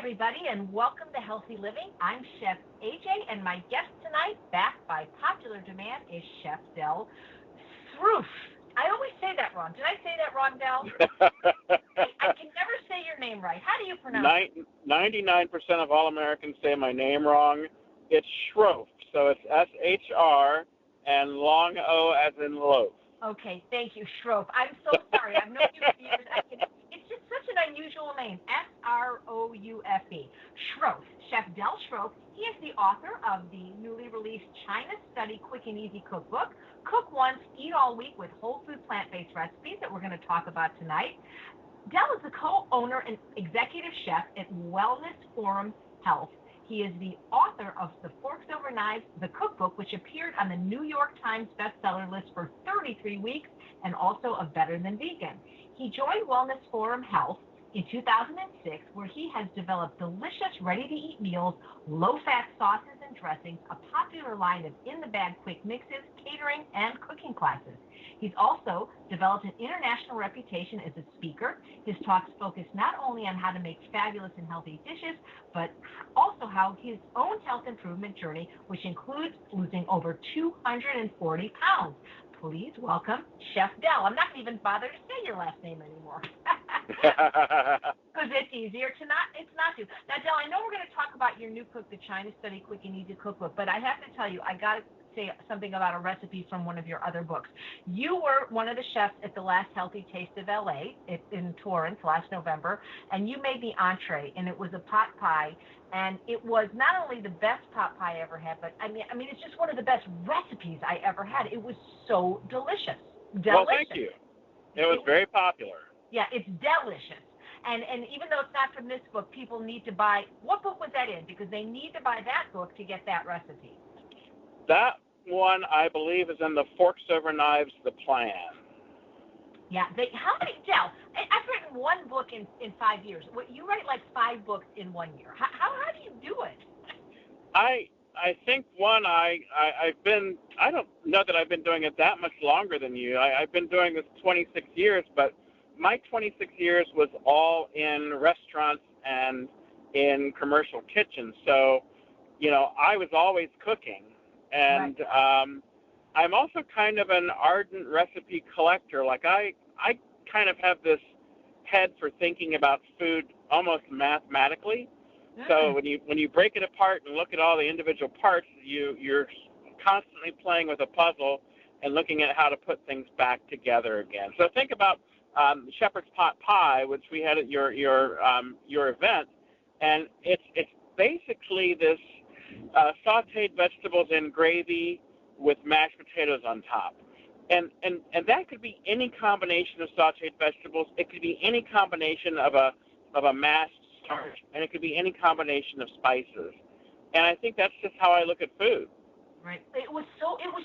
everybody, and welcome to Healthy Living. I'm Chef AJ, and my guest tonight, back by popular demand, is Chef Del Sroufe. I always say that wrong. Did I say that wrong, Del? I can never say your name right. How do you pronounce it? 99% of all Americans say my name wrong. It's Sroufe, so it's S-H-R and long O as in loaf. Okay, thank you, Sroufe. I'm so sorry. I've known you for years. It's just such an unusual name, S-R-O-U-F-E. Sroufe, Chef Del Sroufe. He is the author of the newly released China Study Quick and Easy Cookbook, Cook Once, Eat All Week with whole food plant-based recipes that we're going to talk about tonight. Del is the co-owner and executive chef at Wellness Forum Health. He is the author of The Forks Over Knives, the cookbook, which appeared on the New York Times bestseller list for 33 weeks, and also of Better Than Vegan. He joined Wellness Forum Health in 2006, where he has developed delicious, ready-to-eat meals, low-fat sauces and dressings, a popular line of in-the-bag quick mixes, catering, and cooking classes. He's also developed an international reputation as a speaker. His talks focus not only on how to make fabulous and healthy dishes, but also how his own health improvement journey, which includes losing over 240 pounds. Please welcome Chef Del. I'm not going to even bother to say your last name anymore. Because it's easier to not, it's not to. Now, Del, I know we're going to talk about your new cook, the China Study Quick and Easy Cookbook, but I have to tell you, I got to say something about a recipe from one of your other books. You were one of the chefs at the last Healthy Taste of LA in Torrance last November, and you made the entree, and it was a pot pie, and it was not only the best pot pie I ever had, but I mean, it's just one of the best recipes I ever had. It was so delicious. Well, thank you. It was very popular. Yeah, it's delicious. And even though it's not from this book, people need to buy. What book was that in? Because they need to buy that book to get that recipe. That one, I believe, is in the Forks Over Knives, the plan. Yeah. How many, Del? I've written one book in 5 years. You write like 5 books in 1 year. How do you do it? I think one, I've been, I don't know that I've been doing it that much longer than you. I've been doing this 26 years, but my 26 years was all in restaurants and in commercial kitchens. So, I was always cooking. And right. I'm also kind of an ardent recipe collector. Like I kind of have this head for thinking about food almost mathematically. So when you break it apart and look at all the individual parts, you're constantly playing with a puzzle and looking at how to put things back together again. So think about shepherd's pot pie, which we had at your event, and it's basically this sautéed vegetables in gravy with mashed potatoes on top. And that could be any combination of sautéed vegetables. It could be any combination of a mashed starch, and it could be any combination of spices. And I think that's just how I look at food. Right. It was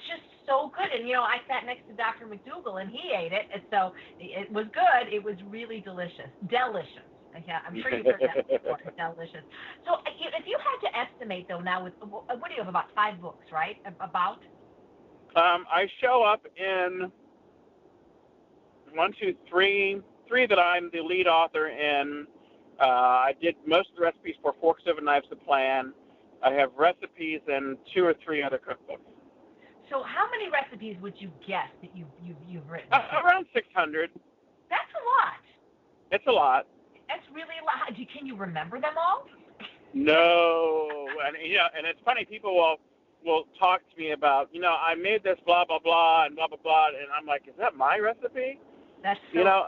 just so good. And, I sat next to Dr. McDougall, and he ate it. And so it was good. It was really delicious. Delicious. Yeah, I'm sure you've heard that before. It's delicious. So if you had to estimate, though, now, what do you have, about 5 books, right? About? I show up in 1, 2, 3 that I'm the lead author in. I did most of the recipes for Forks Over Knives, the plan. I have recipes in 2 or 3 other cookbooks. So how many recipes would you guess that you've written? Around 600. That's a lot. It's a lot. That's really a lot. Can you remember them all? No. And it's funny, people will talk to me about, I made this blah, blah, blah, and blah, blah, blah, and I'm like, is that my recipe? That's so...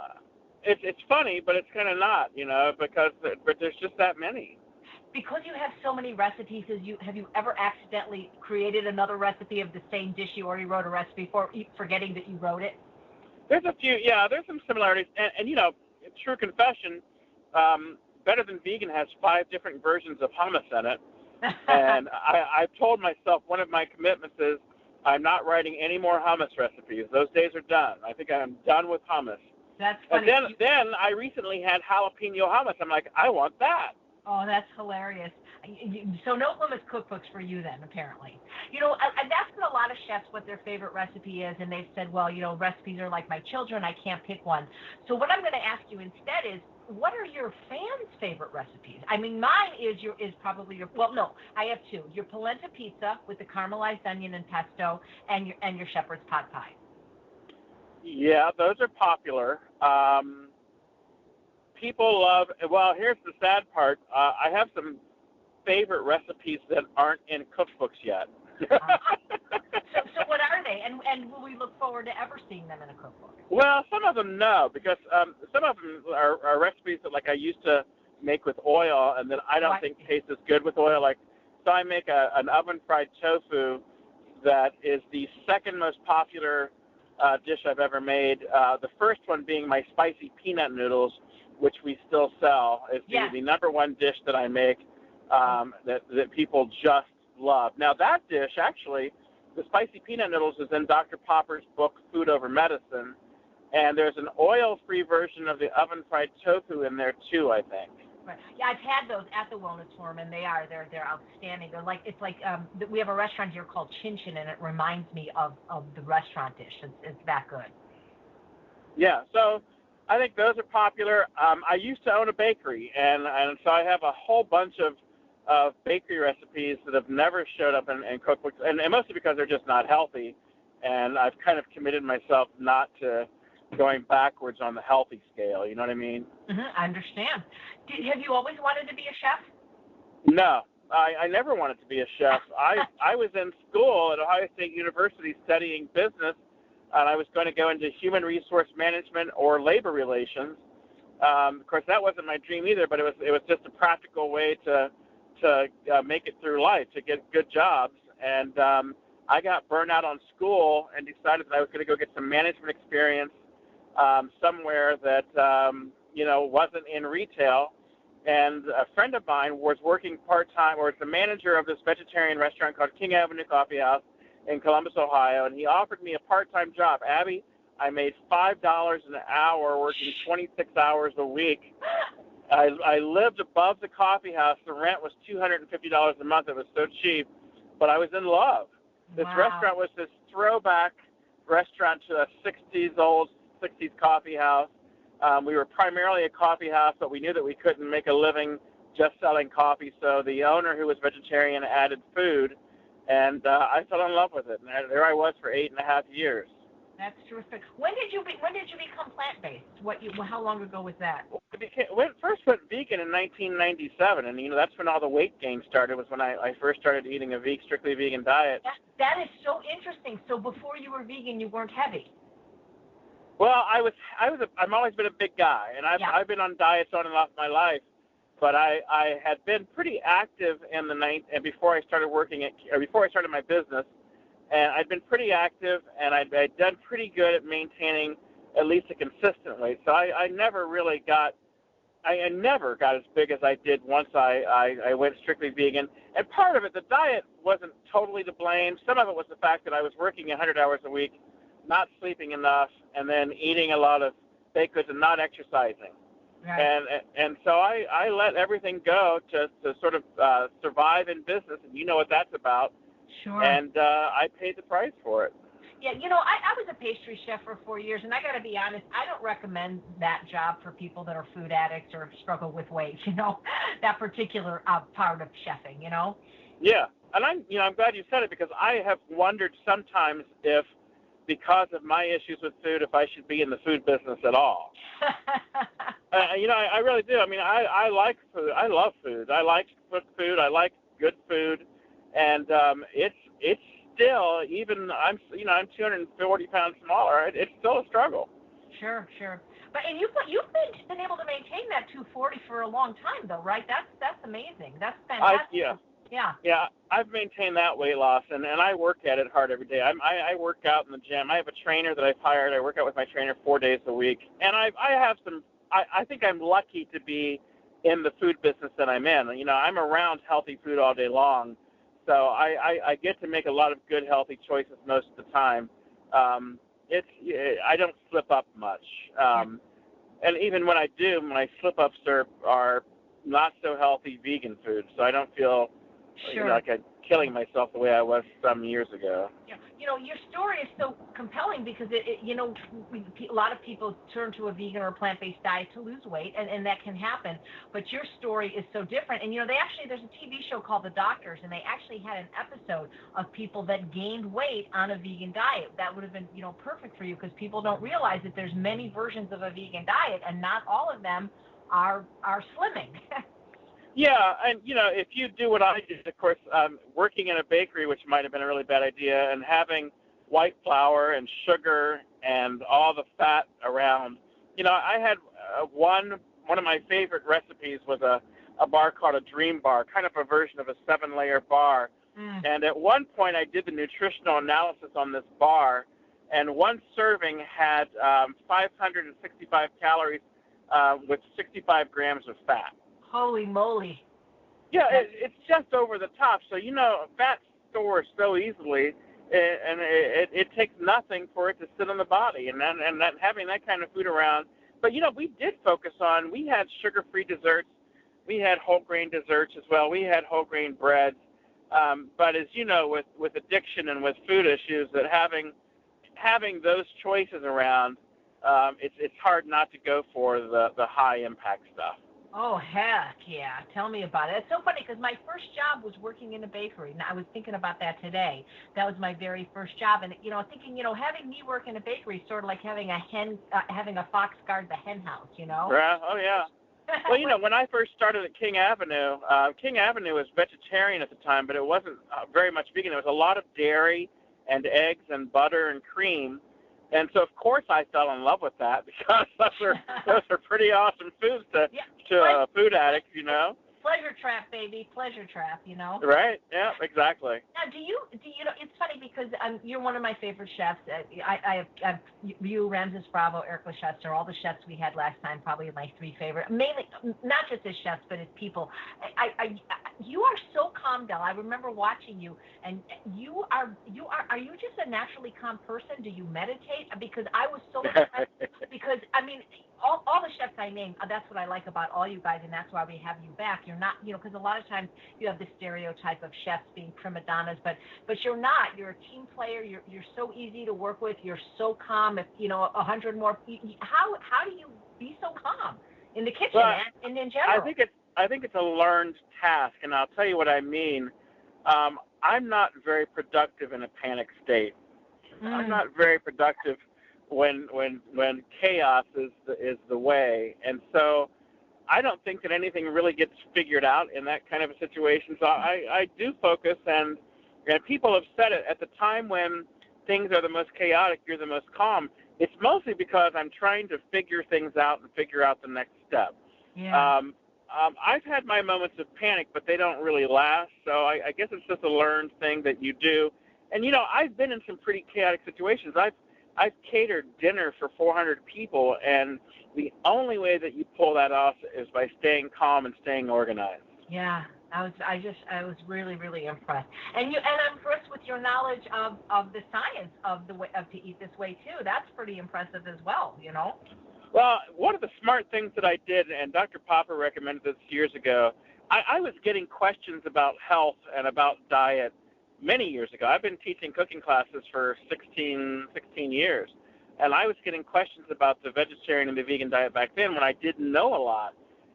It's funny, but it's kind of not, because there's just that many. Because you have so many recipes, have you ever accidentally created another recipe of the same dish you already wrote a recipe for, forgetting that you wrote it? There's a few, there's some similarities. And true confession, Better Than Vegan has 5 different versions of hummus in it. And I've told myself one of my commitments is I'm not writing any more hummus recipes. Those days are done. I think I'm done with hummus. That's funny. And then I recently had jalapeno hummus. I'm like, I want that. Oh, that's hilarious. So no hummus cookbooks for you then, apparently. I've asked a lot of chefs what their favorite recipe is, and they've said, well, recipes are like my children. I can't pick one. So what I'm going to ask you instead is, what are your fans' favorite recipes? I mean, mine is probably your. Well, no, I have two. Your polenta pizza with the caramelized onion and pesto, and your shepherd's pot pie. Yeah, those are popular. People love. Well, here's the sad part. I have some favorite recipes that aren't in cookbooks yet. So what are they? And will we look forward to ever seeing them in a cookbook? Well, some of them no, because some of them are recipes that like I used to make with oil, and that I don't think taste as good with oil. Like, so I make an oven fried tofu that is the second most popular dish I've ever made. The first one being my spicy peanut noodles, which we still sell, is the number one dish that I make that people just love. Now that dish, actually, the spicy peanut noodles is in Dr. Popper's book, Food Over Medicine, and there's an oil-free version of the oven-fried tofu in there too, I think. Right. Yeah, I've had those at the Wellness Forum, and they're outstanding. It's like we have a restaurant here called Chin Chin, and it reminds me of the restaurant dish. It's that good. Yeah, so I think those are popular. I used to own a bakery, and so I have a whole bunch of bakery recipes that have never showed up in cookbooks, and mostly because they're just not healthy. And I've kind of committed myself not to going backwards on the healthy scale. You know what I mean? Mm-hmm, I understand. Have you always wanted to be a chef? No, I never wanted to be a chef. I was in school at Ohio State University studying business, and I was going to go into human resource management or labor relations. Of course, that wasn't my dream either, but it was just a practical way to make it through life, to get good jobs. And I got burned out on school and decided that I was going to go get some management experience somewhere that wasn't in retail. And a friend of mine was working part-time, or was the manager of this vegetarian restaurant called King Avenue Coffeehouse in Columbus, Ohio, and he offered me a part-time job. Abby, I made $5 an hour working 26 hours a week. I lived above the coffee house. The rent was $250 a month. It was so cheap, but I was in love. This restaurant was this throwback restaurant to a 60s coffee house. We were primarily a coffee house, but we knew that we couldn't make a living just selling coffee. So the owner, who was vegetarian, added food, and I fell in love with it. And there I was for 8.5 years. That's terrific. When did you become plant-based? How long ago was that? First went vegan in 1997, and that's when all the weight gain started. Was when I first started eating a strictly vegan diet. That is so interesting. So before you were vegan, you weren't heavy. Well, I've always been a big guy, and I've been on diets on and off my life. But I had been pretty active and before I started before I started my business. And I'd been pretty active, and I'd done pretty good at maintaining at least a consistent weight. So I never really got as big as I did once I went strictly vegan. And part of it, the diet wasn't totally to blame. Some of it was the fact that I was working 100 hours a week, not sleeping enough, and then eating a lot of baked goods and not exercising. Right. And so I let everything go to sort of survive in business, and you know what that's about. Sure. And I paid the price for it. Yeah, I was a pastry chef for 4 years, and I got to be honest, I don't recommend that job for people that are food addicts or struggle with weight. That particular part of chefing. Yeah, and I'm glad you said it, because I have wondered sometimes if, because of my issues with food, if I should be in the food business at all. I really do. I mean, I like food. I love food. I like cooked food. I like good food. And it's still, even I'm 240 pounds smaller. It's still a struggle. Sure. But you've been able to maintain that 240 for a long time, though, right? That's amazing. That's fantastic. Yeah. I've maintained that weight loss, and I work at it hard every day. I work out in the gym. I have a trainer that I've hired. I work out with my trainer 4 days a week, and I have some. I think I'm lucky to be in the food business that I'm in. I'm around healthy food all day long. So I get to make a lot of good, healthy choices most of the time. I don't slip up much. And even when I do, my slip-ups are not so healthy vegan food. So I don't feel like I'm killing myself the way I was some years ago. Yeah. your story is so compelling because a lot of people turn to a vegan or a plant-based diet to lose weight, and that can happen. But your story is so different. And there's a TV show called The Doctors, and they actually had an episode of people that gained weight on a vegan diet. That would have been, perfect for you because people don't realize that there's many versions of a vegan diet, and not all of them are slimming. Yeah, and if you do what I did, of course, working in a bakery, which might have been a really bad idea, and having white flour and sugar and all the fat around, I had one of my favorite recipes was a bar called a Dream Bar, kind of a version of a 7-layer bar. And at one point, I did the nutritional analysis on this bar, and one serving had 565 calories with 65 grams of fat. Holy moly. Yeah, it's just over the top. So, fat stores so easily, and it takes nothing for it to sit on the body. And that having that kind of food around. But, we did focus on, we had sugar-free desserts. We had whole grain desserts as well. We had whole grain breads. But as you know, with addiction and with food issues, that having those choices around, it's hard not to go for the high-impact stuff. Oh, heck yeah. Tell me about it. It's so funny because my first job was working in a bakery. And I was thinking about that today. That was my very first job. And, thinking, having me work in a bakery is sort of like having a fox guard the hen house, Yeah, oh, yeah. Well, when I first started at King Avenue was vegetarian at the time, but it wasn't very much vegan. There was a lot of dairy and eggs and butter and cream. And so, of course, I fell in love with that because those are pretty awesome foods to food addicts, Pleasure trap, baby. Pleasure trap, Right. Yeah, exactly. Now, it's funny because you're one of my favorite chefs. I have you, Ramses Bravo, Eric Leicester, all the chefs we had last time, probably my 3 favorite. Mainly, not just as chefs, but as people. You are so calm, Del. I remember watching you, and are you just a naturally calm person? Do you meditate? Because I was so impressed. Because all the chefs I named, that's what I like about all you guys, and that's why we have you back. You're not, because a lot of times you have the stereotype of chefs being prima donnas, but you're not. You're a team player. You're so easy to work with. You're so calm. If 100 more, how do you be so calm in the kitchen and in general? I think it's a learned task, and I'll tell you what I mean. I'm not very productive in a panic state. I'm not very productive when chaos is the way, and so I don't think that anything really gets figured out in that kind of a situation. So I do focus, and people have said it, at the time when things are the most chaotic, you're the most calm. It's mostly because I'm trying to figure things out and figure out the next step. Yeah. I've had my moments of panic, but they don't really last. So I guess it's just a learned thing that you do. And I've been in some pretty chaotic situations. I've catered dinner for 400 people, and the only way that you pull that off is by staying calm and staying organized. Yeah, I was really, really impressed. And I'm impressed with your knowledge of the science of to eat this way too. That's pretty impressive as well, Well, one of the smart things that I did, and Dr. Popper recommended this years ago, I was getting questions about health and about diet many years ago. I've been teaching cooking classes for 16 years, and I was getting questions about the vegetarian and the vegan diet back then when I didn't know a lot.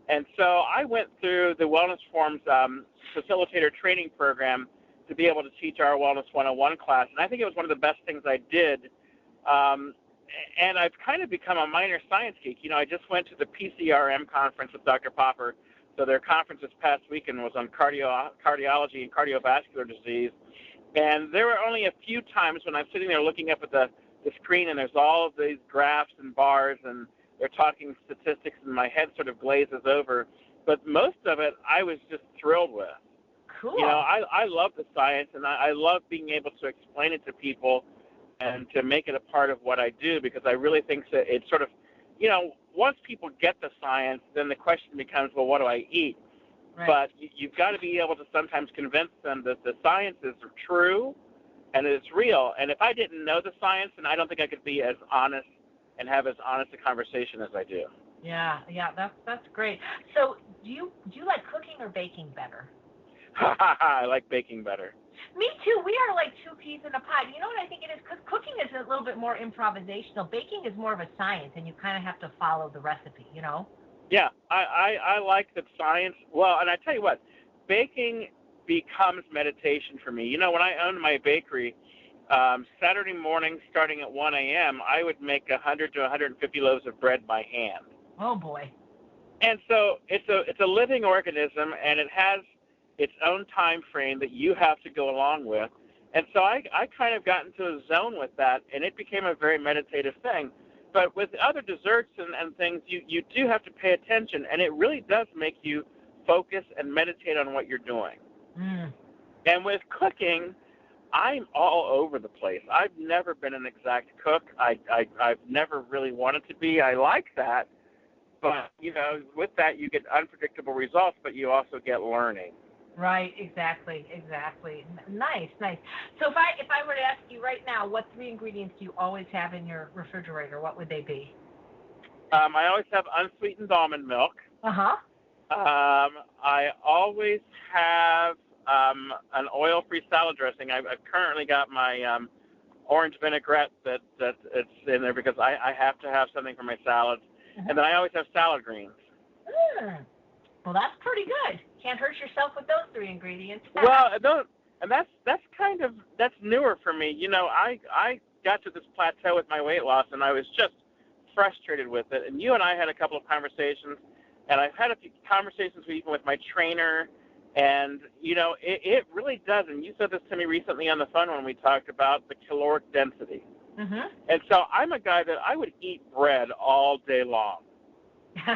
And so I went through the Wellness Forum's facilitator training program to be able to teach our Wellness 101 class, and I think it was one of the best things I did. And I've kind of become a minor science geek. I just went to the PCRM conference with Dr. Popper. So their conference this past weekend was on cardiology and cardiovascular disease. And there were only a few times when I'm sitting there looking up at the screen, and there's all of these graphs and bars, and they're talking statistics, and my head sort of glazes over. But most of it I was just thrilled with. Cool. I love the science, and I love being able to explain it to people and to make it a part of what I do, because I really think that it's sort of, once people get the science, then the question becomes, well, what do I eat? Right. But you've got to be able to sometimes convince them that the science is true and it's real. And if I didn't know the science, then I don't think I could be as honest and have as honest a conversation as I do. Yeah, that's great. So do you like cooking or baking better? I like baking better. Me too. We are like two peas in a pod. You know what I think it is? Because cooking is a little bit more improvisational. Baking is more of a science, and you kind of have to follow the recipe, you know? Yeah, I like that science. Well, and I tell you what, baking becomes meditation for me. You know, when I owned my bakery, Saturday morning starting at 1 a.m., I would make 100 to 150 loaves of bread by hand. Oh, boy. And so it's a living organism, and it has its own time frame that you have to go along with. And so I kind of got into a zone with that, and it became a very meditative thing. But with other desserts and things, you do have to pay attention, and it really does make you focus and meditate on what you're doing. Mm. And with cooking, I'm all over the place. I've never been an exact cook. I've never really wanted to be. I like that. But, you know, with that, you get unpredictable results, but you also get learning. Right, exactly. Nice. So if I were to ask you right now, what 3 ingredients do you always have in your refrigerator? What would they be? I always have unsweetened almond milk. Uh-huh. I always have an oil-free salad dressing. I've currently got my orange vinaigrette that it's in there because I have to have something for my salads. Uh-huh. And then I always have salad greens. Well, that's pretty good. Can't hurt yourself with those 3 ingredients. Well, that's newer for me. You know, I got to this plateau with my weight loss, and I was just frustrated with it. And you and I had a couple of conversations, and I've had a few conversations even with my trainer. And, you know, it really does. And you said this to me recently on the phone when we talked about the caloric density. Mm-hmm. And so I'm a guy that I would eat bread all day long,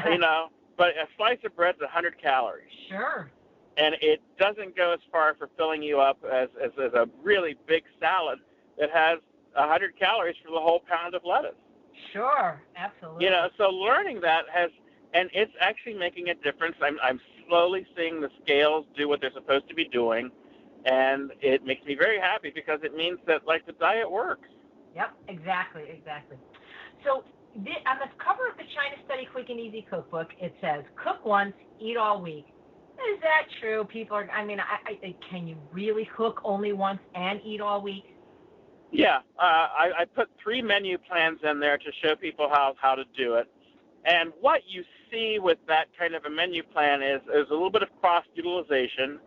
you know, but a slice of bread's 100 calories. Sure. And it doesn't go as far for filling you up as a really big salad that has 100 calories for the whole pound of lettuce. Sure, absolutely. You know, so learning that and it's actually making a difference. I'm slowly seeing the scales do what they're supposed to be doing, and it makes me very happy because it means that, like, the diet works. Yep, exactly. So on the cover of the China Study Quick and Easy Cookbook, it says, cook once, eat all week. Is that true? People are, can you really cook only once and eat all week? Yeah, I put 3 menu plans in there to show people how to do it. And what you see with that kind of a menu plan is a little bit of cross-utilization,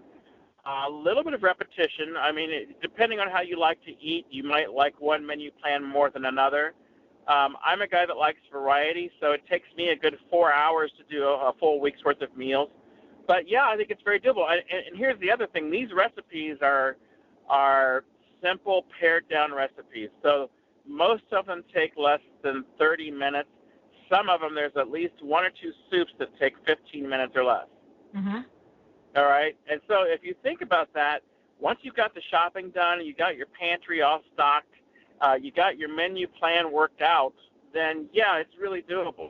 a little bit of repetition. I mean, depending on how you like to eat, you might like one menu plan more than another. I'm a guy that likes variety, so it takes me a good 4 hours to do a full week's worth of meals. But, yeah, I think it's very doable. And here's the other thing. These recipes are simple, pared-down recipes. So most of them take less than 30 minutes. Some of them, there's at least 1 or 2 soups that take 15 minutes or less. Mm-hmm. All right? And so if you think about that, once you've got the shopping done, you got your pantry all stocked, you got your menu plan worked out, then, yeah, it's really doable.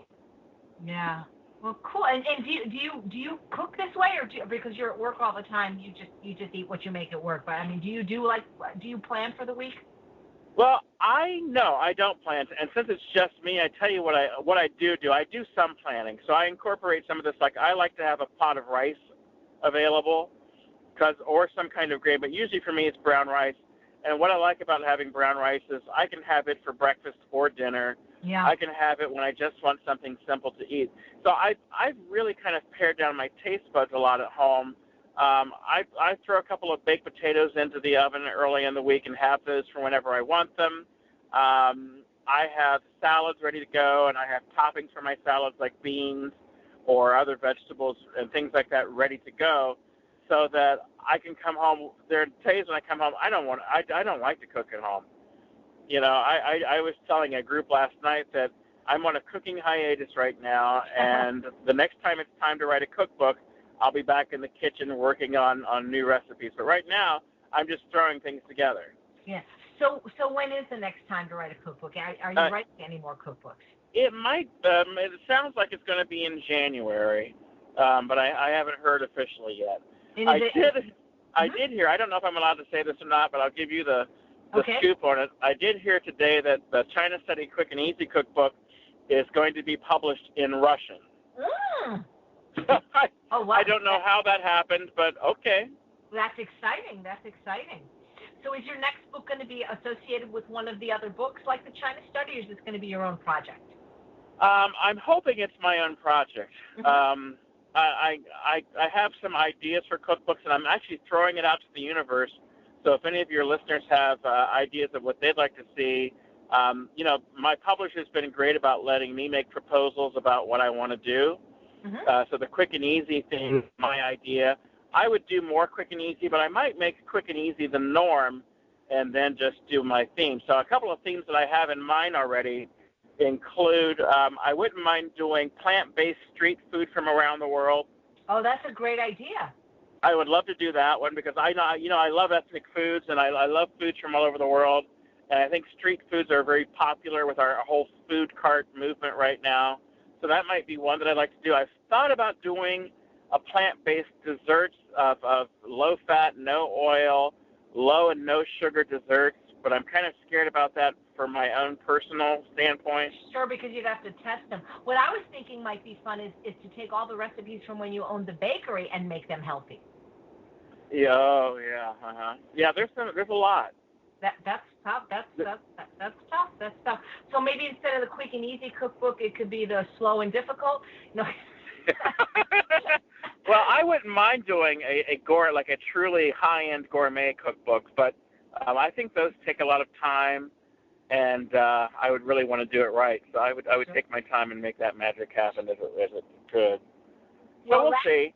Yeah. Well, cool. And do you cook this way, or because you're at work all the time, you just eat what you make at work? But I mean, do you plan for the week? Well, I don't plan to, and since it's just me, I tell you what I do. I do some planning, so I incorporate some of this. Like I like to have a pot of rice available, or some kind of grain. But usually for me, it's brown rice. And what I like about having brown rice is I can have it for breakfast or dinner. Yeah. I can have it when I just want something simple to eat. So I've really kind of pared down my taste buds a lot at home. I throw a couple of baked potatoes into the oven early in the week and have those for whenever I want them. I have salads ready to go, and I have toppings for my salads like beans or other vegetables and things like that ready to go, so that I can come home. There are days when I come home, I don't like to cook at home. You know, I was telling a group last night that I'm on a cooking hiatus right now, and the next time it's time to write a cookbook, I'll be back in the kitchen working on new recipes. But right now, I'm just throwing things together. Yeah. So when is the next time to write a cookbook? Are you writing any more cookbooks? It might. It sounds like it's going to be in January, but I haven't heard officially yet. I did hear. I don't know if I'm allowed to say this or not, but I'll give you the scoop on it. I did hear today that the China Study Quick and Easy Cookbook is going to be published in Russian. Mm. I don't know how that happened, but okay. That's exciting. That's exciting. So is your next book going to be associated with one of the other books like the China Study, or is this going to be your own project? I'm hoping it's my own project. Mm-hmm. I have some ideas for cookbooks, and I'm actually throwing it out to the universe. So if any of your listeners have ideas of what they'd like to see, my publisher's been great about letting me make proposals about what I want to do. Mm-hmm. So the quick and easy thing is my idea. I would do more quick and easy, but I might make quick and easy the norm and then just do my theme. So a couple of themes that I have in mind already include I wouldn't mind doing plant-based street food from around the world. Oh, that's a great idea. I would love to do that one because I love ethnic foods and I love foods from all over the world. And I think street foods are very popular with our whole food cart movement right now. So that might be one that I'd like to do. I've thought about doing a plant-based desserts of low-fat, no oil, low and no sugar desserts, but I'm kind of scared about that from my own personal standpoint. Sure, because you'd have to test them. What I was thinking might be fun is to take all the recipes from when you owned the bakery and make them healthy. Yeah, oh yeah, yeah. There's a lot. That's tough. That's tough. That's tough. So maybe instead of the quick and easy cookbook, it could be the slow and difficult. No. Well, I wouldn't mind doing a truly high-end gourmet cookbook, but I think those take a lot of time, and I would really want to do it right. So I would Sure. take my time and make that magic happen as it could. So Well, we'll see.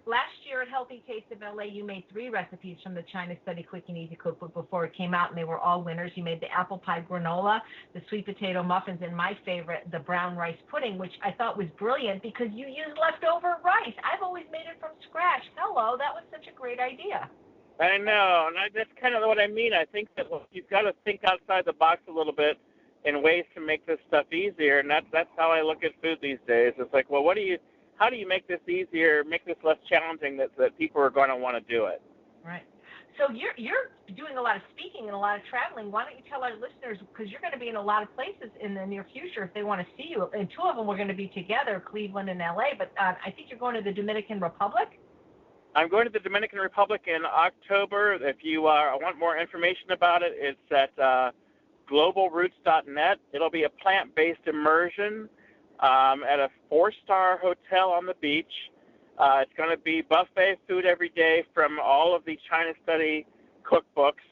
last year at Healthy Taste of LA, you made 3 recipes from the China Study Quick and Easy Cookbook before it came out, and they were all winners. You made the apple pie granola, the sweet potato muffins, and my favorite, the brown rice pudding, which I thought was brilliant because you used leftover rice. I've always made it from scratch. Hello, that was such a great idea. I know, and that's kind of what I mean. I think that you've got to think outside the box a little bit in ways to make this stuff easier, and that's how I look at food these days. It's like, well, how do you make this easier, make this less challenging that people are going to want to do it? Right. So you're doing a lot of speaking and a lot of traveling. Why don't you tell our listeners, because you're going to be in a lot of places in the near future if they want to see you. And 2 of them we're going to be together, Cleveland and LA. But I think you're going to the Dominican Republic. I'm going to the Dominican Republic in October. If you want more information about it, it's at globalroots.net. It'll be a plant-based immersion at a 4-star hotel on the beach. It's going to be buffet food every day from all of the China Study cookbooks,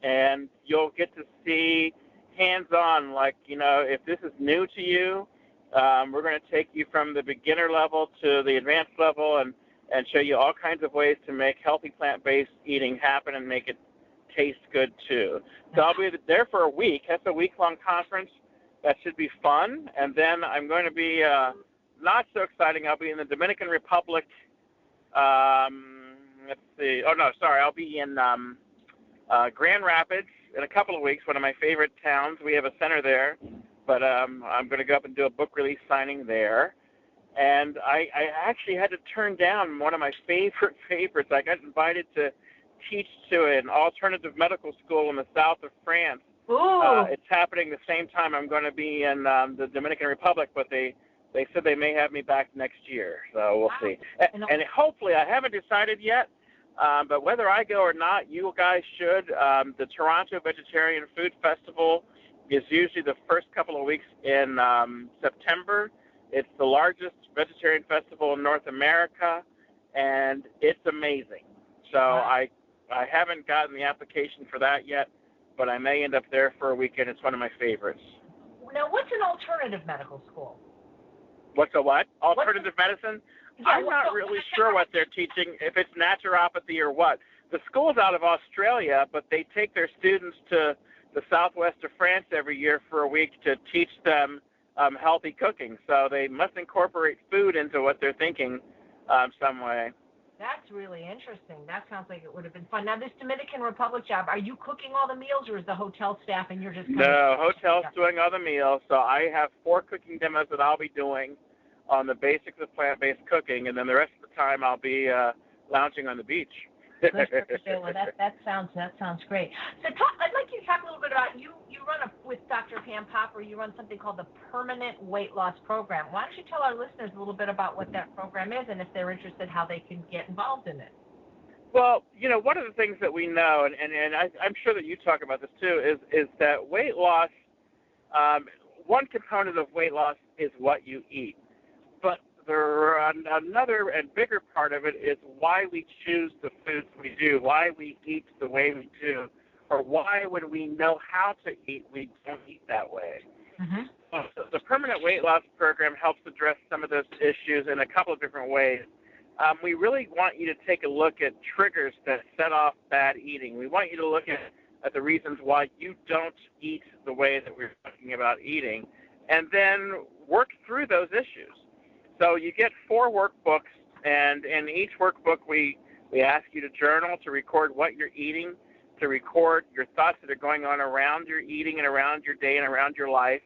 and you'll get to see hands-on, if this is new to you, we're going to take you from the beginner level to the advanced level and show you all kinds of ways to make healthy plant-based eating happen and make it taste good too. So I'll be there for a week. That's a week-long conference. That should be fun. And then I'm going to be, not so exciting, I'll be in the Dominican Republic. Let's see. Oh, no, sorry. I'll be in Grand Rapids in a couple of weeks, one of my favorite towns. We have a center there. But I'm going to go up and do a book release signing there. And I actually had to turn down one of my favorites. I got invited to teach to an alternative medical school in the south of France. It's happening the same time I'm going to be in the Dominican Republic, but they said they may have me back next year. So we'll see. And hopefully, I haven't decided yet, but whether I go or not, you guys should. The Toronto Vegetarian Food Festival is usually the first couple of weeks in September. It's the largest vegetarian festival in North America, and it's amazing. So I haven't gotten the application for that yet, but I may end up there for a weekend. It's one of my favorites. Now, what's an alternative medical school? What's a what? Alternative medicine? Yeah, I'm not really sure what they're teaching, if it's naturopathy or what. The school's out of Australia, but they take their students to the southwest of France every year for a week to teach them healthy cooking. So they must incorporate food into what they're thinking some way. That's really interesting. That sounds like it would have been fun. Now, this Dominican Republic job, are you cooking all the meals, or is the hotel staff and you're just hotel's doing all the meals. So I have 4 cooking demos that I'll be doing on the basics of plant-based cooking, and then the rest of the time I'll be lounging on the beach. Well, that sounds great. So I'd like you to talk a little bit about you run with Dr. Pam Popper. You run something called the Permanent Weight Loss Program. Why don't you tell our listeners a little bit about what that program is, and if they're interested, how they can get involved in it? Well, one of the things that we know, and I'm sure that you talk about this too, is that weight loss, one component of weight loss is what you eat. But another and bigger part of it is why we choose the foods we do, why we eat the way we do, or why when we know how to eat, we don't eat that way. Mm-hmm. So the Permanent Weight Loss Program helps address some of those issues in a couple of different ways. We really want you to take a look at triggers that set off bad eating. We want you to look at the reasons why you don't eat the way that we're talking about eating, and then work through those issues. So you get 4 workbooks, and in each workbook we ask you to journal, to record what you're eating, to record your thoughts that are going on around your eating and around your day and around your life.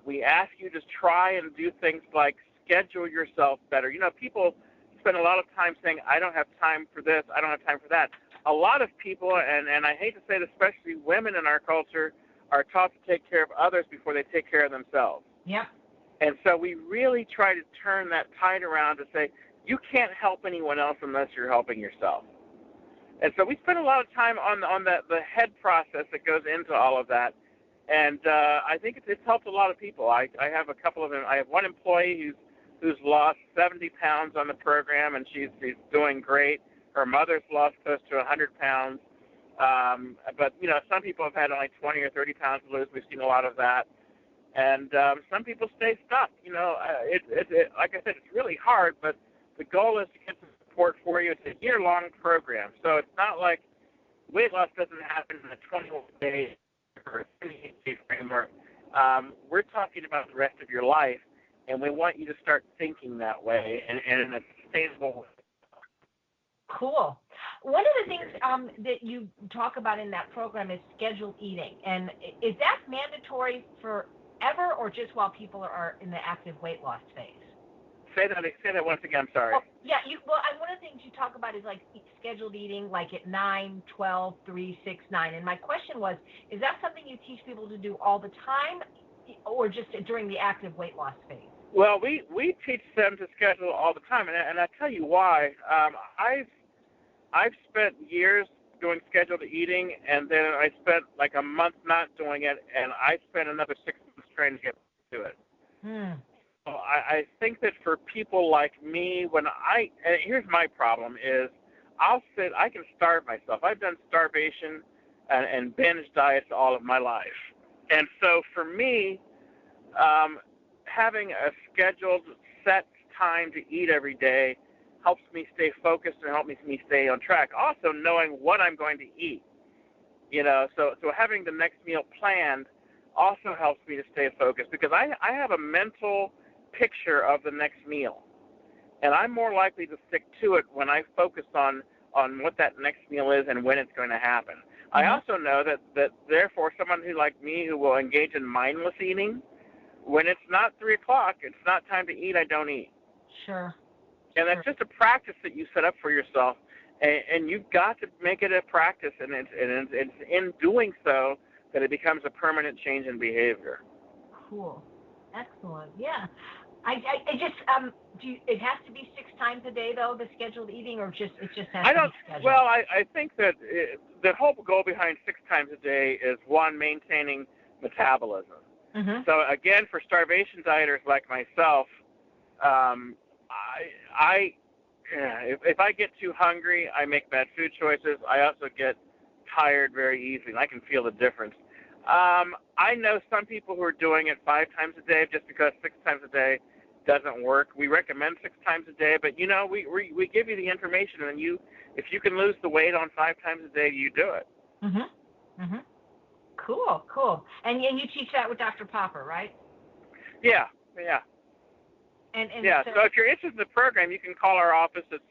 We ask you to try and do things like schedule yourself better. People spend a lot of time saying, I don't have time for this, I don't have time for that. A lot of people, and I hate to say it, especially women in our culture, are taught to take care of others before they take care of themselves. Yep. And so we really try to turn that tide around to say, you can't help anyone else unless you're helping yourself. And so we spend a lot of time on the head process that goes into all of that. And I think it's helped a lot of people. I have a couple of them. I have one employee who's lost 70 pounds on the program, and she's doing great. Her mother's lost close to 100 pounds. But, some people have had only 20 or 30 pounds to lose. We've seen a lot of that. And some people stay stuck. Like I said, it's really hard, but the goal is to get some support for you. It's a year-long program. So it's not like weight loss doesn't happen in a 21-day or 28-day framework. We're talking about the rest of your life, and we want you to start thinking that way and in a sustainable way. Cool. One of the things that you talk about in that program is scheduled eating. And is that mandatory forever or just while people are in the active weight loss phase? Say that once again. I'm sorry. Oh, yeah. One of the things you talk about is like scheduled eating, like at 9, 12, 3, 6, 9. And my question was, is that something you teach people to do all the time or just during the active weight loss phase? Well, we teach them to schedule all the time, and I tell you why. I've spent years doing scheduled eating, and then I spent like a month not doing it, and I spent another 6 months trying to get to it. So I think that for people like me, and here's my problem is I can starve myself. I've done starvation and binge diets all of my life. And so for me, having a scheduled set time to eat every day helps me stay focused and helps me stay on track. Also knowing what I'm going to eat, so having the next meal planned also helps me to stay focused because I have a mental picture of the next meal, and I'm more likely to stick to it when I focus on what that next meal is and when it's going to happen. Mm-hmm. I also know that therefore someone who like me who will engage in mindless eating, when it's not 3 o'clock, it's not time to eat, I don't eat. Sure. And that's just a practice that you set up for yourself, and you've got to make it a practice, and it's in doing so that it becomes a permanent change in behavior. Cool. Excellent. Yeah. I just it has to be 6 times a day though, the scheduled eating, or it just has to be scheduled? Well, I think that the whole goal behind 6 times a day is one, maintaining metabolism. Mm-hmm. So again, for starvation dieters like myself, if I get too hungry, I make bad food choices. I also get tired very easily, and I can feel the difference. I know some people who are doing it 5 times a day just because 6 times a day doesn't work. We recommend 6 times a day, but we give you the information, and if you can lose the weight on 5 times a day, you do it. Mhm. Mhm. Cool. And you teach that with Dr. Popper, right? Yeah. And so if you're interested in the program, you can call our office at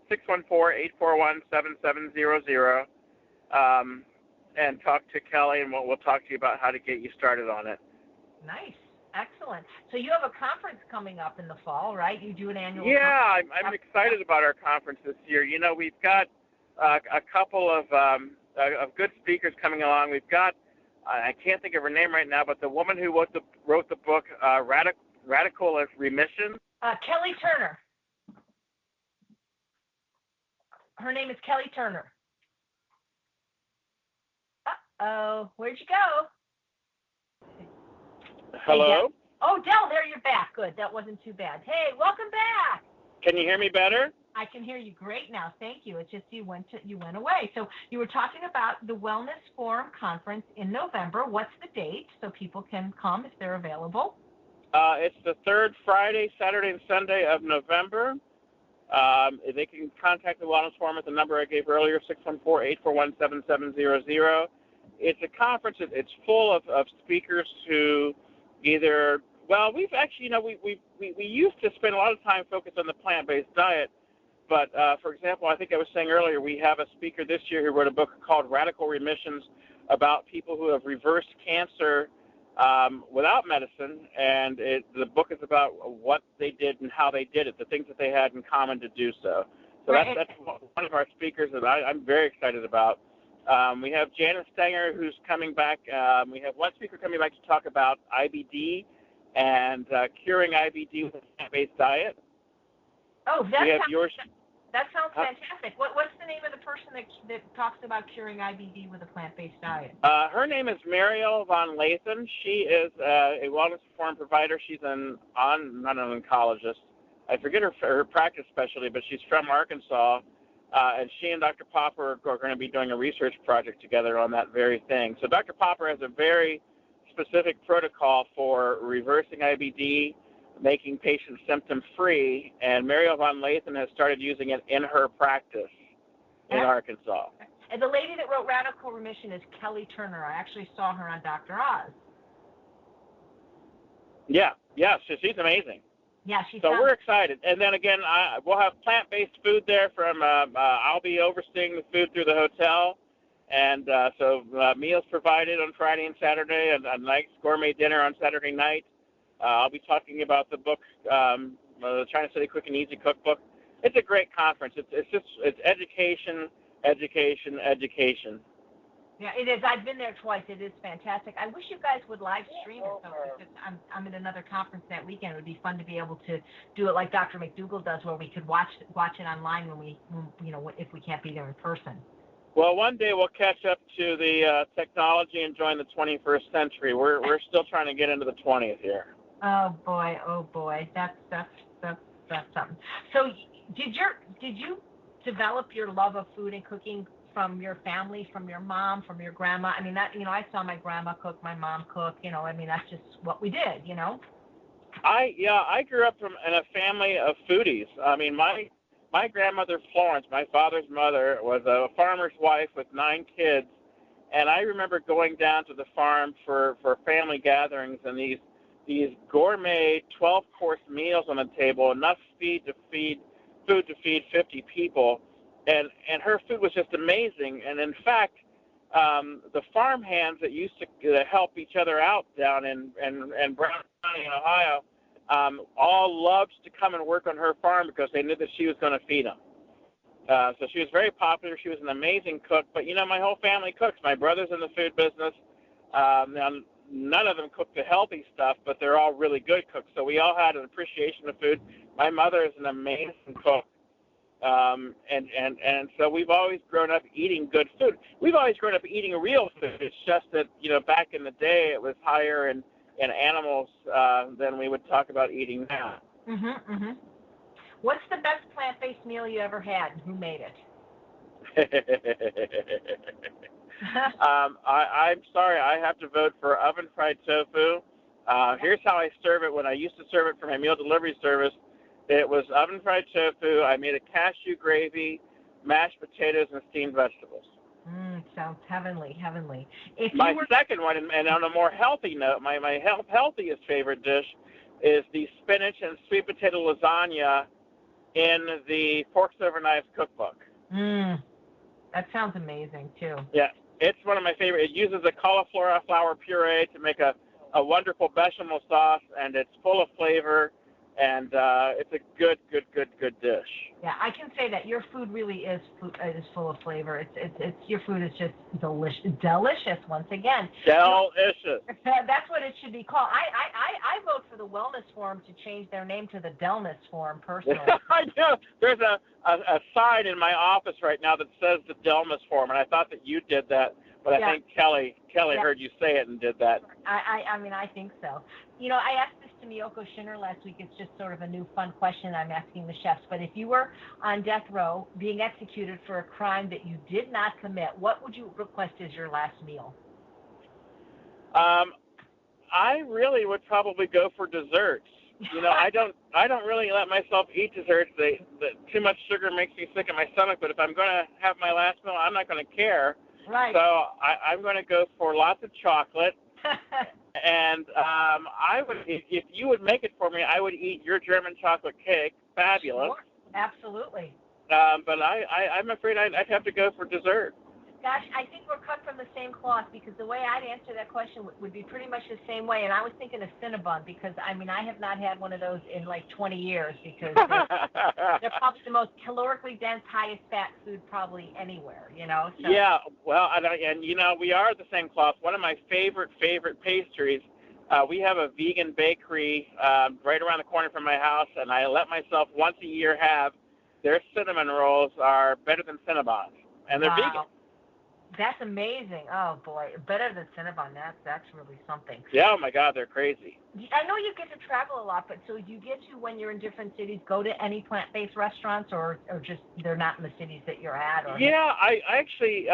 614-841-7700 and talk to Kelly, and we'll talk to you about how to get you started on it. Nice. Excellent. So you have a conference coming up in the fall, right? You do an annual conference. Yeah, I'm excited about our conference this year. We've got a couple of good speakers coming along. We've got, I can't think of her name right now, but the woman who wrote the book, Radical Remission. Kelly Turner. Her name is Kelly Turner. Uh-oh. Where'd you go? Hello? Hey, oh, Del, there you're back. Good. That wasn't too bad. Hey, welcome back. Can you hear me better? I can hear you great now. Thank you. It's just you went away. So you were talking about the Wellness Forum Conference in November. What's the date so people can come if they're available? It's the third Friday, Saturday, and Sunday of November. They can contact the Wellness Forum at the number I gave earlier, 614-841-7700. It's a conference. It's full of speakers who either, well, we've actually, we used to spend a lot of time focused on the plant-based diet. But, for example, I think I was saying earlier, we have a speaker this year who wrote a book called Radical Remissions about people who have reversed cancer without medicine. And the book is about what they did and how they did it, the things that they had in common to do so. So that's one of our speakers that I'm very excited about. We have Janice Stenger, who's coming back. We have one speaker coming back to talk about IBD and curing IBD with a plant-based diet. Oh, that sounds fantastic. What's the name of the person that talks about curing IBD with a plant-based diet? Her name is Mariel von Lathan. She is a wellness forum provider. She's not an oncologist. I forget her practice specialty, but she's from Arkansas. And she and Dr. Popper are going to be doing a research project together on that very thing. So Dr. Popper has a very specific protocol for reversing IBD, making patients symptom-free, and Mariel von Lathan has started using it in her practice in Arkansas. And the lady that wrote Radical Remission is Kelly Turner. I actually saw her on Dr. Oz. Yeah, she's amazing. Yeah, so we're excited. And then again, we'll have plant-based food there from, I'll be overseeing the food through the hotel. And so meals provided on Friday and Saturday, and a nice gourmet dinner on Saturday night. I'll be talking about the book, the China City Quick and Easy Cookbook. It's a great conference. It's education, education, education. Yeah, it is. I've been there twice. It is fantastic. I wish you guys would live stream it. So I'm at another conference that weekend. It would be fun to be able to do it like Dr. McDougall does, where we could watch it online if we can't be there in person. Well, one day we'll catch up to the technology and join the 21st century. We're still trying to get into the 20th here. Oh boy, that's something. So did you develop your love of food and cooking from your family, from your mom, from your grandma? I mean, I saw my grandma cook, my mom cook. That's just what we did. I grew up in a family of foodies. I mean, my grandmother Florence, my father's mother, was a farmer's wife with 9 kids, and I remember going down to the farm for family gatherings and these gourmet 12-course meals on the table, enough food to feed 50 people, and her food was just amazing. And in fact, the farm hands that used to help each other out down in Brown County in Ohio, all loved to come and work on her farm because they knew that she was going to feed them. So she was very popular. She was an amazing cook. But, my whole family cooks. My brother's in the food business. Now, none of them cook the healthy stuff, but they're all really good cooks. So we all had an appreciation of food. My mother is an amazing cook. And so we've always grown up eating good food. We've always grown up eating real food. It's just that, back in the day it was higher in animals than we would talk about eating now. Mm-hmm. What's the best plant-based meal you ever had, and who made it? I'm sorry, I have to vote for oven-fried tofu. Here's how I serve it. When I used to serve it for my meal delivery service, it was oven-fried tofu. I made a cashew gravy, mashed potatoes, and steamed vegetables. Sounds heavenly. Second one, and on a more healthy note, my healthiest favorite dish is the spinach and sweet potato lasagna in the Forks Over Knives cookbook. That sounds amazing, too. Yeah, it's one of my favorite. It uses a cauliflower puree to make a wonderful bechamel sauce, and it's full of flavor, Mm-hmm. and it's a good dish. Yeah, I can say that your food really is full of flavor. It's your food is just delicious once again. Delicious. That's what it should be called. I vote for the Wellness Forum to change their name to the Delness Forum personally. I know. There's a sign in my office right now that says the Delmas Forum, and I thought that you did that, but I think Kelly heard you say it and did that. I mean, I think so. You know, I asked this to Miyoko Shinner last week. It's just sort of a new fun question I'm asking the chefs. But if you were on death row being executed for a crime that you did not commit, what would you request as your last meal? I really would probably go for desserts. You know, I don't really let myself eat desserts. Too much sugar makes me sick in my stomach. But if I'm going to have my last meal, I'm not going to care. Right. So I'm going to go for lots of chocolate. And I would, if you would make it for me, I would eat your German chocolate cake. Fabulous. Sure. Absolutely. But I'm afraid I'd have to go for dessert. Gosh, I think we're cut from the same cloth because the way I'd answer that question would be pretty much the same way. And I was thinking of Cinnabon because, I mean, I have not had one of those in like 20 years because they're probably the most calorically dense, highest fat food probably anywhere, you know? So. Yeah, well, and you know, we are the same cloth. One of my favorite pastries, we have a vegan bakery right around the corner from my house, and I let myself once a year have their cinnamon rolls are better than Cinnabons, and they're vegan. That's amazing. Oh, boy. Better than Cinnabon. That's really something. Yeah, oh, my God, they're crazy. I know you get to travel a lot, but so do you get to, when you're in different cities, go to any plant-based restaurants or just they're not in the cities that you're at? Or yeah, I actually,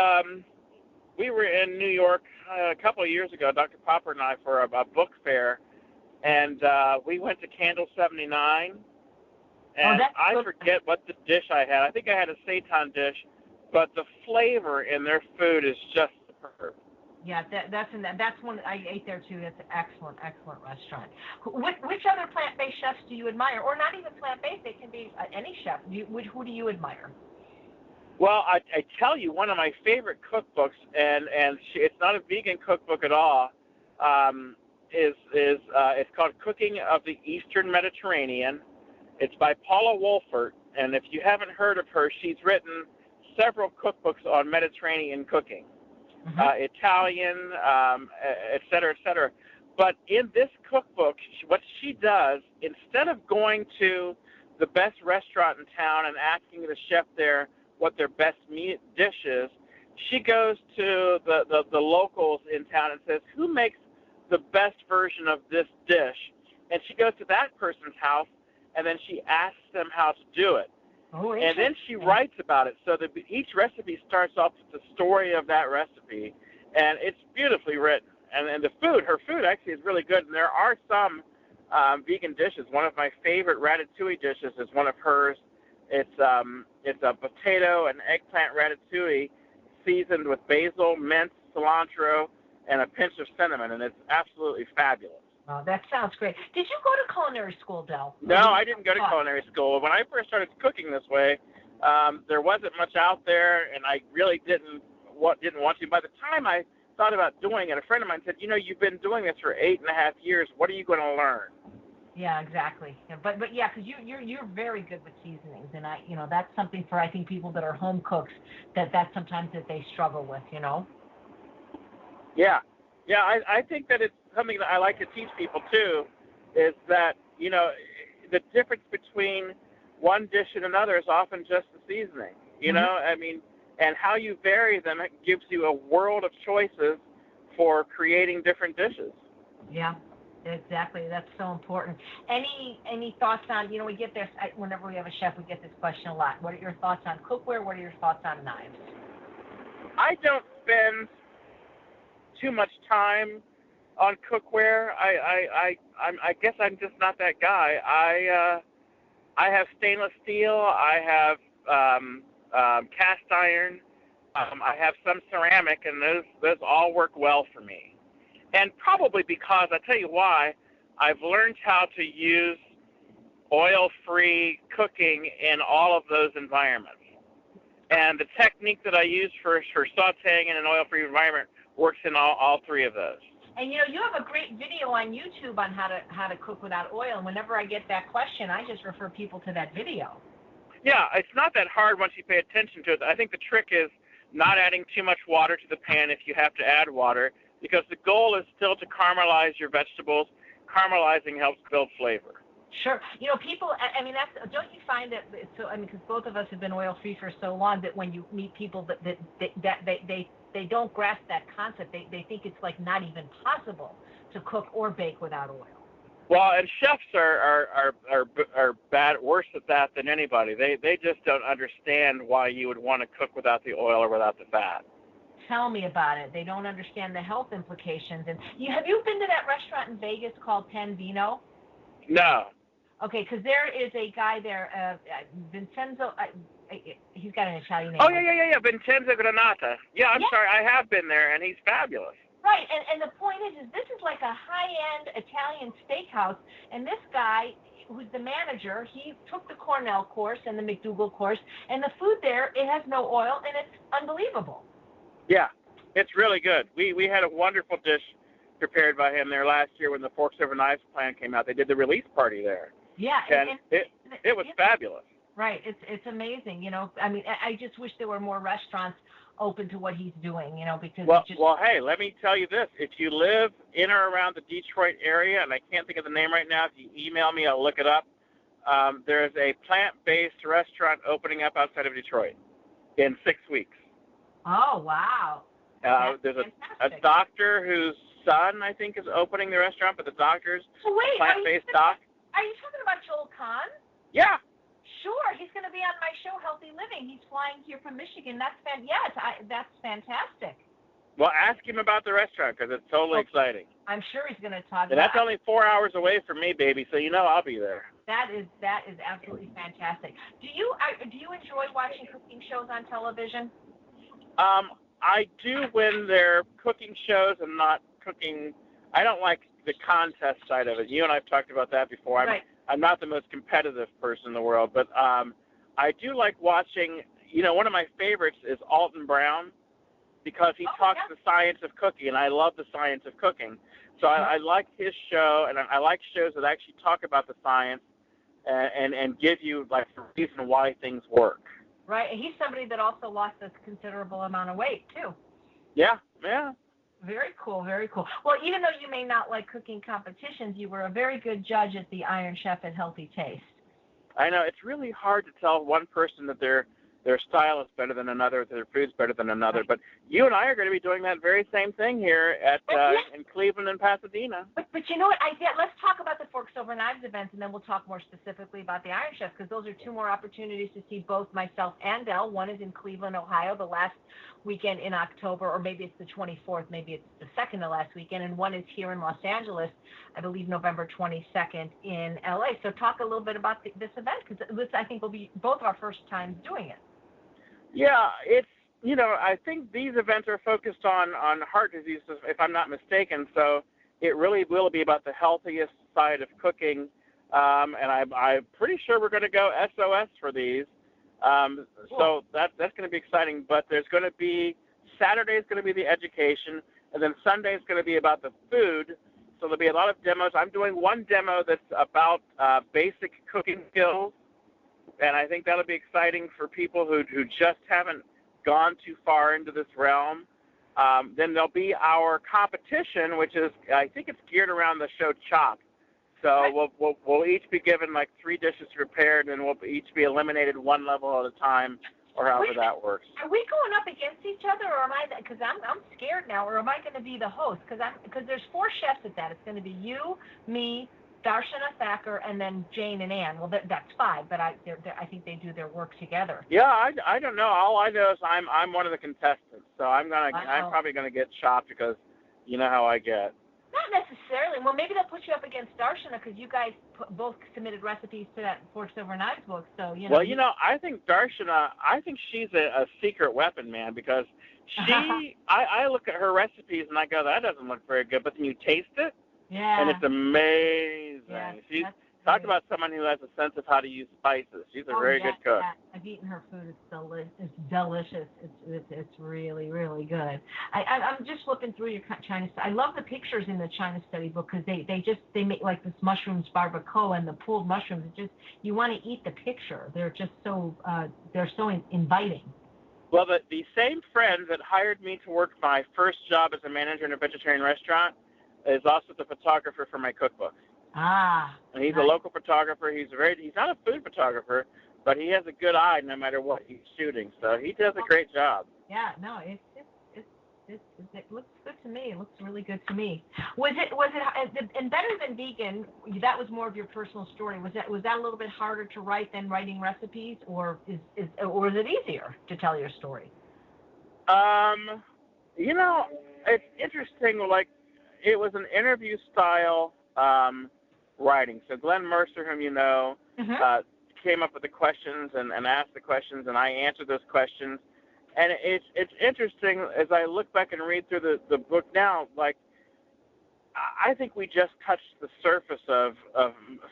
we were in New York a couple of years ago, Dr. Popper and I, for a book fair, and we went to Candle 79, and I forget what the dish I had. I think I had a seitan dish. But the flavor in their food is just superb. Yeah, that's one I ate there too. That's an excellent restaurant. Which other plant-based chefs do you admire, or not even plant-based? They can be any chef. Who do you admire? Well, I tell you, one of my favorite cookbooks, and it's not a vegan cookbook at all. It's called Cooking of the Eastern Mediterranean. It's by Paula Wolfert, and if you haven't heard of her, she's written several cookbooks on Mediterranean cooking, Italian, et cetera. But in this cookbook, what she does, instead of going to the best restaurant in town and asking the chef there what their best dish is, she goes to the locals in town and says, who makes the best version of this dish? And she goes to that person's house, and then she asks them how to do it. Oh, and then she writes about it, so that each recipe starts off with the story of that recipe, and it's beautifully written. And her food actually is really good, and there are some vegan dishes. One of my favorite ratatouille dishes is one of hers. It's a potato and eggplant ratatouille seasoned with basil, mint, cilantro, and a pinch of cinnamon, and it's absolutely fabulous. Oh, that sounds great. Did you go to culinary school, Del? No, I didn't go to culinary school. When I first started cooking this way, there wasn't much out there, and I really didn't want to. By the time I thought about doing it, a friend of mine said, you've been doing this for 8.5 years. What are you going to learn? Yeah, exactly. Yeah, but yeah, because you're very good with seasonings, and that's something for I think people that are home cooks that's sometimes that they struggle with. Yeah, I think that it's something that I like to teach people too, is that the difference between one dish and another is often just the seasoning. I mean, and how you vary them gives you a world of choices for creating different dishes. Yeah. Exactly. That's so important. Any thoughts on, we get this, whenever we have a chef, we get this question a lot. What are your thoughts on cookware? What are your thoughts on knives? I don't spend too much time on cookware. I guess I'm just not that guy. I have stainless steel. I have cast iron. I have some ceramic, and those all work well for me. And probably because, I'll tell you why, I've learned how to use oil-free cooking in all of those environments. And the technique that I use for sauteing in an oil-free environment works in all three of those. And you have a great video on YouTube on how to cook without oil. And whenever I get that question, I just refer people to that video. Yeah, it's not that hard once you pay attention to it. I think the trick is not adding too much water to the pan if you have to add water, because the goal is still to caramelize your vegetables. Caramelizing helps build flavor. Sure. People, I mean, don't you find that, so, I mean, because both of us have been oil-free for so long, that when you meet people that they don't grasp that concept. They think it's like not even possible to cook or bake without oil. Well, and chefs are worse at that than anybody. They just don't understand why you would want to cook without the oil or without the fat. Tell me about it. They don't understand the health implications. And have you been to that restaurant in Vegas called Pan Vino? No. Okay, because there is a guy there, Vincenzo. He's got an Italian name. Oh yeah. Vincenzo Granata. Yeah, I'm sorry. I have been there, and he's fabulous. Right, and the point is this is like a high-end Italian steakhouse, and this guy, who's the manager, he took the Cornell course and the McDougall course, and the food there, it has no oil, and it's unbelievable. Yeah, it's really good. We had a wonderful dish prepared by him there last year when the Forks Over Knives plan came out. They did the release party there. Yeah, and it was fabulous. Right, it's amazing. I mean, I just wish there were more restaurants open to what he's doing, because well, hey, let me tell you this. If you live in or around the Detroit area, and I can't think of the name right now, if you email me, I'll look it up. There's a plant-based restaurant opening up outside of Detroit in 6 weeks. Oh, wow. There's a doctor whose son, I think, is opening the restaurant, but the doctor's a plant-based doc. Are you talking about Joel Kahn? Yeah. Sure, he's going to be on my show, Healthy Living. He's flying here from Michigan. That's fantastic. Well, ask him about the restaurant because it's totally exciting. I'm sure he's going to talk about it. And that's only 4 hours away from me, baby, so I'll be there. That is absolutely fantastic. Do you enjoy watching cooking shows on television? I do when they're cooking shows and not cooking. I don't like the contest side of it. You and I have talked about that before. Right. I'm not the most competitive person in the world, but I do like watching, one of my favorites is Alton Brown because he talks the science of cooking, and I love the science of cooking. So I like his show, and I like shows that actually talk about the science and give you, like, the reason why things work. Right, and he's somebody that also lost a considerable amount of weight, too. Yeah. Very cool, very cool. Well, even though you may not like cooking competitions, you were a very good judge at the Iron Chef at Healthy Taste. I know. It's really hard to tell one person that their style is better than another, that their food's better than another. Right. But you and I are going to be doing that very same thing here at in Cleveland and Pasadena. But you know what? Let's talk about the Forks Over Knives events, and then we'll talk more specifically about the Iron Chef, because those are two more opportunities to see both myself and Del. One is in Cleveland, Ohio, the last weekend in October, or maybe it's the 24th, maybe it's the second to last weekend, and one is here in Los Angeles, I believe November 22nd in LA. So talk a little bit about this event, because this, I think, will be both of our first times doing it. Yeah, it's, I think these events are focused on heart disease, if I'm not mistaken, so it really will be about the healthiest side of cooking, and I'm pretty sure we're going to go SOS for these. Cool. So that's going to be exciting, but there's going to be, Saturday is going to be the education, and then Sunday is going to be about the food, so there'll be a lot of demos. I'm doing one demo that's about basic cooking skills, and I think that'll be exciting for people who just haven't gone too far into this realm. Then there'll be our competition, which is, I think it's geared around the show Chop. So we'll each be given like 3 dishes prepared, and we'll each be eliminated one level at a time, or however that works. Are we going up against each other, or am I? Because I'm scared now, or am I going to be the host? Because there's 4 chefs at that. It's going to be you, me, Darshana Thacker, and then Jane and Ann. Well, that's 5, but I think they do their work together. Yeah, I don't know. All I know is I'm one of the contestants, so I'm probably gonna get chopped because you know how I get. Not necessarily. Well, maybe they'll put you up against Darshana because you guys both submitted recipes to that Forks Over Knives book. So Well, I think Darshana. I think she's a secret weapon, man, because she. I look at her recipes and I go, that doesn't look very good, but then you taste it. Yeah. And it's amazing. Yeah, Talk about someone who has a sense of how to use spices. She's a very good cook. Yeah. I've eaten her food. It's delicious. It's really, really good. I'm just flipping through your China. I love the pictures in the China study book because they make like this mushrooms barbacoa and the pulled mushrooms. It's just you want to eat the picture. They're just so inviting. Well, the same friend that hired me to work my first job as a manager in a vegetarian restaurant is also the photographer for my cookbook. Ah. And he's a local photographer. He's not a food photographer, but he has a good eye no matter what he's shooting. So he does a great job. Yeah, no, it looks good to me. It looks really good to me. Was it and better than vegan? That was more of your personal story. Was that a little bit harder to write than writing recipes, or is it easier to tell your story? It's interesting. Like, it was an interview style writing. So Glenn Mercer, whom you know, came up with the questions and asked the questions, and I answered those questions. And it's interesting as I look back and read through the book now. Like, I think we just touched the surface of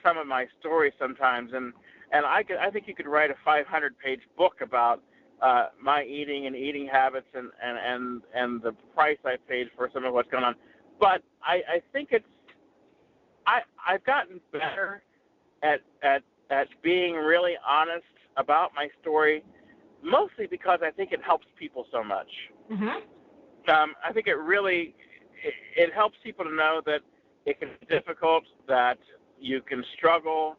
some of my stories sometimes, and I think you could write a 500-page book about my eating and eating habits and the price I paid for some of what's going on. But I think I've gotten better at being really honest about my story, mostly because I think it helps people so much. I think it helps people to know that it can be difficult, that you can struggle,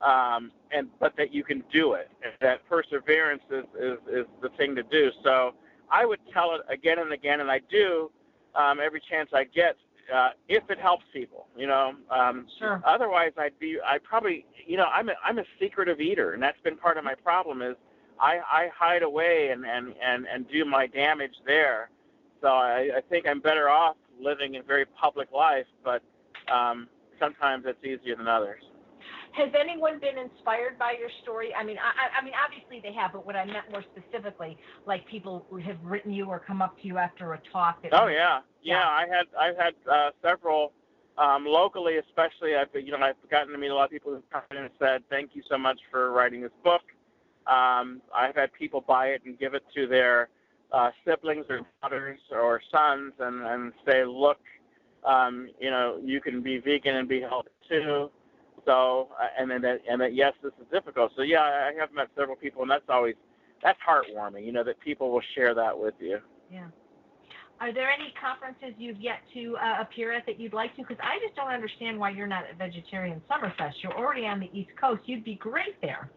but that you can do it, and that perseverance is the thing to do. So I would tell it again and again, and I do every chance I get, if it helps people, Sure. Otherwise, I'm a secretive eater, and that's been part of my problem is I hide away and do my damage there. So I think I'm better off living a very public life, but sometimes it's easier than others. Has anyone been inspired by your story? I mean, obviously they have, but what I meant more specifically, like people who have written you or come up to you after a talk. Yeah. I've had several locally, especially. I've gotten to meet a lot of people who've come in and said, "Thank you so much for writing this book." I've had people buy it and give it to their siblings or daughters or sons and say, "Look, you can be vegan and be healthy too." So, and that yes, this is difficult. So yeah, I have met several people, and that's heartwarming, that people will share that with you. Yeah. Are there any conferences you've yet to appear at that you'd like to? Because I just don't understand why you're not at Vegetarian Summerfest. You're already on the East Coast. You'd be great there.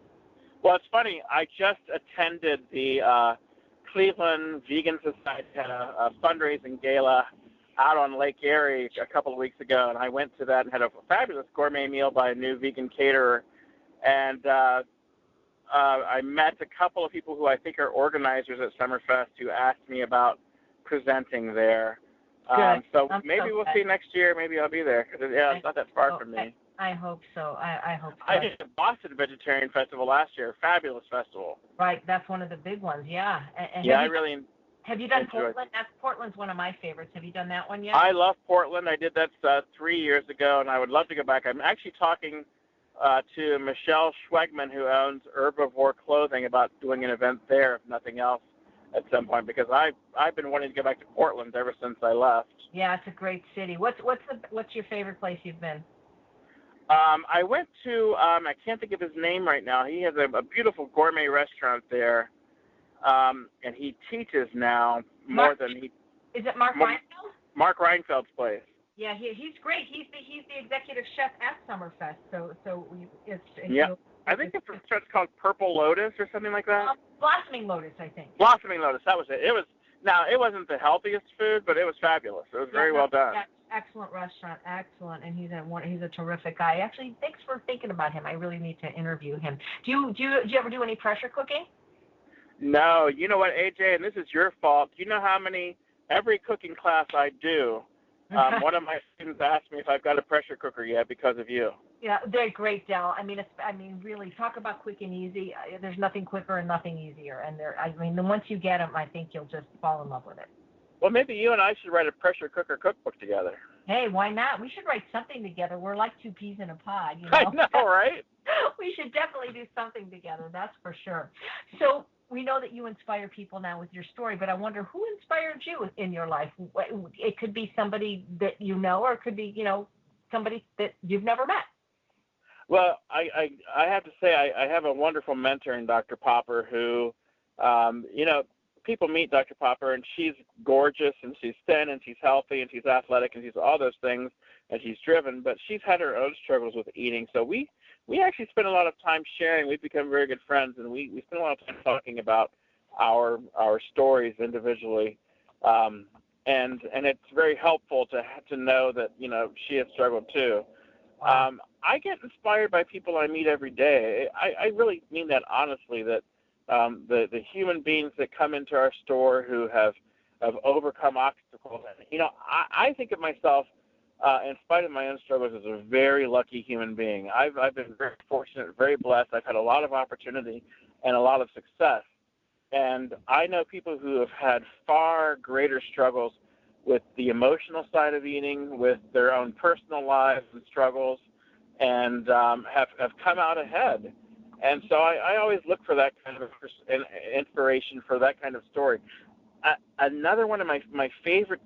Well, it's funny. I just attended the Cleveland Vegan Society had a fundraising gala out on Lake Erie a couple of weeks ago, and I went to that and had a fabulous gourmet meal by a new vegan caterer. And I met a couple of people who I think are organizers at Summerfest who asked me about presenting there. So maybe we'll see next year. Maybe I'll be there. It's not that far from me. I hope so. I hope so. I did the Boston Vegetarian Festival last year. Fabulous festival. Right. That's one of the big ones. Yeah. And have you done Portland? Portland's one of my favorites. Have you done that one yet? I love Portland. I did that 3 years ago, and I would love to go back. I'm actually talking to Michelle Schwegman, who owns Herbivore Clothing, about doing an event there, if nothing else, at some point, because I've been wanting to go back to Portland ever since I left. Yeah, it's a great city. What's your favorite place you've been? I went to I can't think of his name right now. He has a beautiful gourmet restaurant there, and he teaches now more than he. Is it Mark Reinfeld? Mark Reinfeld's place. Yeah, he's great. He's the executive chef at Summerfest. I think it's called Purple Lotus or something like that. Blossoming Lotus, I think. Blossoming Lotus, that was it. It wasn't the healthiest food, but it was fabulous. It was very well done. Excellent restaurant, excellent, and he's a terrific guy. Actually, thanks for thinking about him. I really need to interview him. Do you ever do any pressure cooking? No. You know what, AJ, and this is your fault. Do you know how every cooking class I do, one of my students asked me if I've got a pressure cooker yet because of you. Yeah, they're great, Del. I mean, really, talk about quick and easy. There's nothing quicker and nothing easier. And once you get them, I think you'll just fall in love with it. Well, maybe you and I should write a pressure cooker cookbook together. Hey, why not? We should write something together. We're like two peas in a pod, I know, right? We should definitely do something together, that's for sure. So we know that you inspire people now with your story, but I wonder who inspired you in your life? It could be somebody that you know, or it could be, somebody that you've never met. Well, I have to say I have a wonderful mentor in Dr. Popper who, people meet Dr. Popper and she's gorgeous and she's thin and she's healthy and she's athletic and she's all those things and she's driven, but she's had her own struggles with eating. So we actually spend a lot of time sharing. We've become very good friends and we spend a lot of time talking about our stories individually. And it's very helpful to know that, she has struggled too. Wow. I get inspired by people I meet every day. I really mean that honestly, that the human beings that come into our store who have overcome obstacles. And, I think of myself, in spite of my own struggles, as a very lucky human being. I've been very fortunate, very blessed. I've had a lot of opportunity and a lot of success. And I know people who have had far greater struggles with the emotional side of eating, with their own personal lives and struggles, and have come out ahead. And so I always look for that kind of inspiration, for that kind of story. Another one of my favorite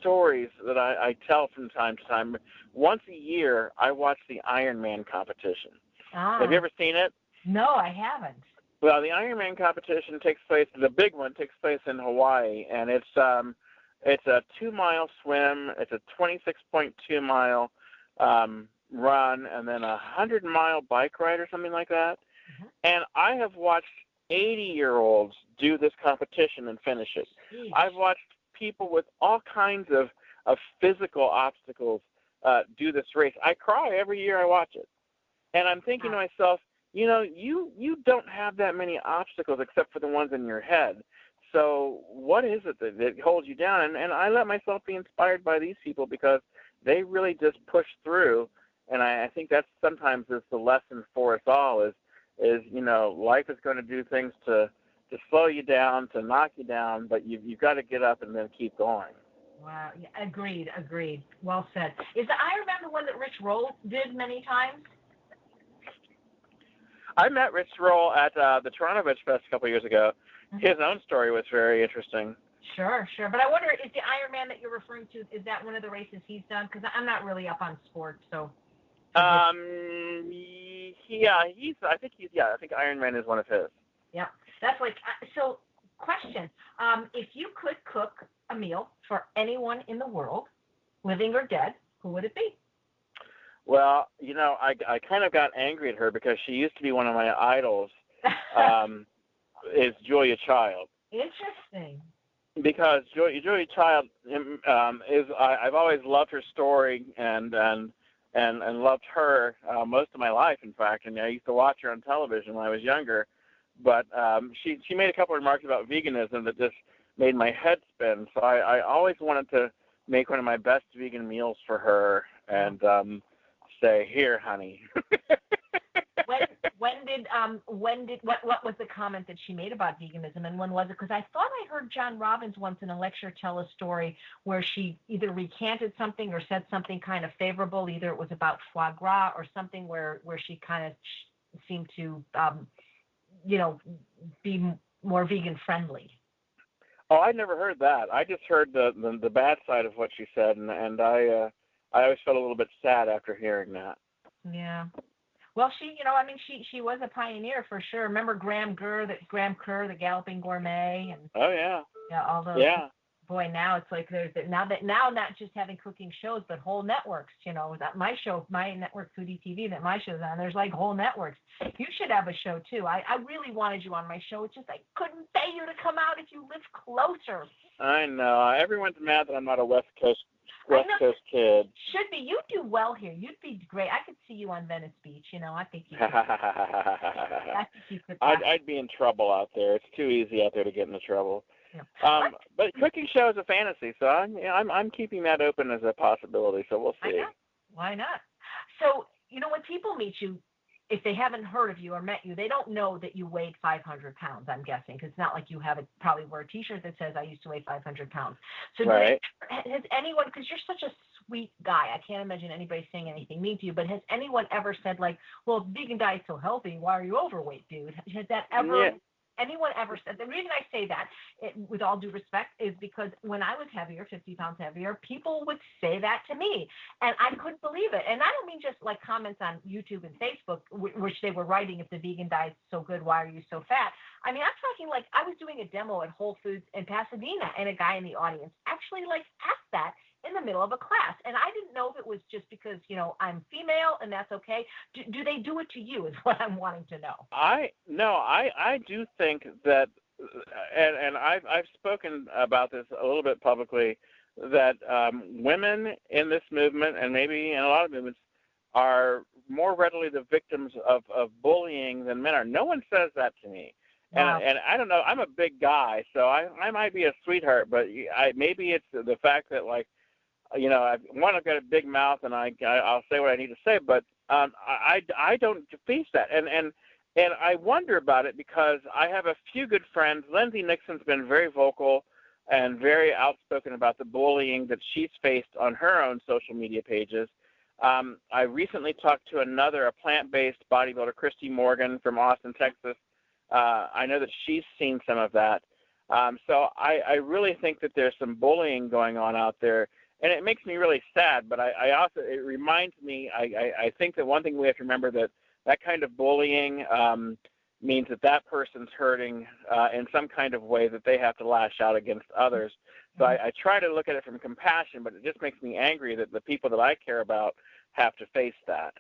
stories that I tell from time to time, once a year I watch the Ironman competition. Have you ever seen it? No, I haven't. Well, the Ironman competition takes place, the big one takes place in Hawaii, and it's a 2-mile swim, it's a 26.2-mile run, and then a 100-mile bike ride or something like that. Mm-hmm. And I have watched 80-year-olds do this competition and finish it. Jeez. I've watched people with all kinds of physical obstacles do this race. I cry every year I watch it. And I'm thinking to myself, you don't have that many obstacles except for the ones in your head. So what is it that holds you down? And I let myself be inspired by these people because they really just push through. And I think that's sometimes is the lesson for us all is life is going to do things to slow you down, to knock you down, but you've got to get up and then keep going. Wow. Yeah, agreed. Well said. Is the Ironman the one that Rich Roll did many times? I met Rich Roll at the Toronto Veg Fest a couple of years ago. Mm-hmm. His own story was very interesting. Sure. But I wonder, is the Ironman that you're referring to, is that one of the races he's done? Because I'm not really up on sports, so. I think Ironman is one of his. Yeah. That's like, so question, if you could cook a meal for anyone in the world, living or dead, who would it be? Well, I kind of got angry at her because she used to be one of my idols, is Julia Child. Interesting. Because Julia Child I've always loved her story and loved her most of my life, in fact. And I used to watch her on television when I was younger. But she made a couple of remarks about veganism that just made my head spin. So I always wanted to make one of my best vegan meals for her and say, "Here, honey." What was the comment that she made about veganism, and when was it? Because I thought I heard John Robbins once in a lecture tell a story where she either recanted something or said something kind of favorable. Either it was about foie gras or something where she kind of seemed to be more vegan friendly. Oh, I never heard that. I just heard the bad side of what she said, and I always felt a little bit sad after hearing that. Yeah. Well, she was a pioneer for sure. Remember Graham Kerr, the Galloping Gourmet, and oh yeah, all those. Yeah. Boy, now it's like there's now not just having cooking shows, but whole networks. That my network, Foodie TV, that my show's on. There's like whole networks. You should have a show too. I really wanted you on my show. It's just I couldn't pay you to come out if you lived closer. I know. Everyone's mad that I'm not a West Coast kid. Should be. You do well here. You'd be great. I could see you on Venice Beach. I think you could. I'd be in trouble out there. It's too easy out there to get into trouble. Yeah. But cooking show is a fantasy, so I'm keeping that open as a possibility. So we'll see. Why not? So when people meet you, if they haven't heard of you or met you, they don't know that you weighed 500 pounds, I'm guessing, because it's not like you have probably wear a T-shirt that says, I used to weigh 500 pounds. So Right. has anyone, because you're such a sweet guy, I can't imagine anybody saying anything mean to you, but has anyone ever said, like, well, vegan diet's so healthy, why are you overweight, dude? Has that ever... Anyone ever said? The reason I say that, with all due respect, is because when I was heavier, 50 pounds heavier, people would say that to me, and I couldn't believe it. And I don't mean just like comments on YouTube and Facebook, which they were writing, if the vegan diet's so good, why are you so fat? I mean, I'm talking like I was doing a demo at Whole Foods in Pasadena, and a guy in the audience actually like asked that in the middle of a class, and I didn't know if it was just because, I'm female and that's okay. Do they do it to you is what I'm wanting to know. I do think that, and I've spoken about this a little bit publicly, that women in this movement, and maybe in a lot of movements, are more readily the victims of bullying than men are. No one says that to me. Wow. And I don't know, I'm a big guy, so I might be a sweetheart, but maybe it's the fact that, like, I've got a big mouth and I'll say what I need to say, but I don't face that. And I wonder about it because I have a few good friends. Lindsay Nixon's been very vocal and very outspoken about the bullying that she's faced on her own social media pages. I recently talked to a plant-based bodybuilder, Christy Morgan from Austin, Texas. I know that she's seen some of that. So I really think that there's some bullying going on out there. And it makes me really sad, but it reminds me, I think that one thing we have to remember that kind of bullying means that person's hurting in some kind of way that they have to lash out against others. So I try to look at it from compassion, but it just makes me angry that the people that I care about have to face that.